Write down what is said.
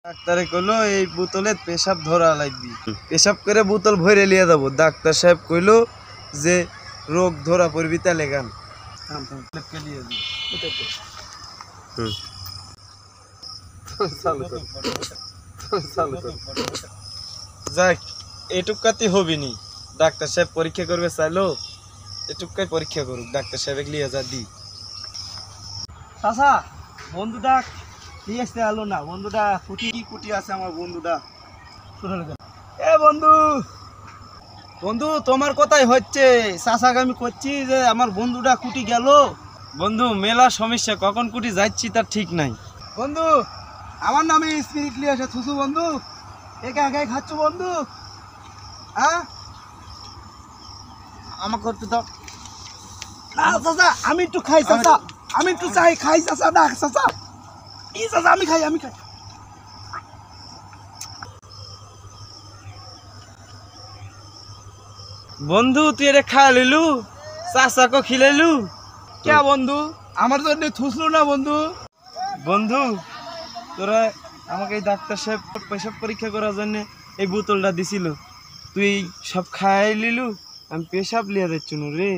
ডাক্তারে কইলো এই বোতলে পেশাব ধরা লাগবি, পেশাব করে বোতল ভরে লিয়ে যাবো। ডাক্তার সাহেব কইলো যে রোগ ধরা পড়বি তালে গান যাক এটুকাতে হবি নি। ডাক্তার সাহেব পরীক্ষা করবে চাইলো, এটুকাই পরীক্ষা করুক। ডাক্তার সাহেব লিয়ে যা দি। চাচা বন্ধুটা নিয়ে আসতে আলো না, বন্ধুটা কুটি কুটি আছে আমার বন্ধুটা। এ বন্ধু, বন্ধু তোমার কথাই হচ্ছে, চাচাকে আমি করছি যে আমার বন্ধুটা কুটি গেল। বন্ধু মেলা সমস্যা, কখন কুটি যাচ্ছি তার ঠিক নাই। বন্ধু আমার নামে স্পিরিট নিয়ে আসে থুসু বন্ধু, একা একাই খাচ্ছ বন্ধু। হ্যাঁ আমাকে করতে দাও না চাচা, আমি একটু খাই চাচা, আমি একটু চাই খাই চাচা, না চাচা ই চাচা আমি খাই, আমি খাই। বন্ধু তুই এটা খাই লইলু, চাচাকে খিলাইলু কে বন্ধু আমার জন্য থুসলো না বন্ধু। বন্ধু তোরা আমাকে এই ডাক্তার সাহেব পেশাব পরীক্ষা করার জন্য এই বোতলটা দিছিল, তুই সব খাই লিলু, আমি পেশাব লিয়ে যাচ্ছি রে।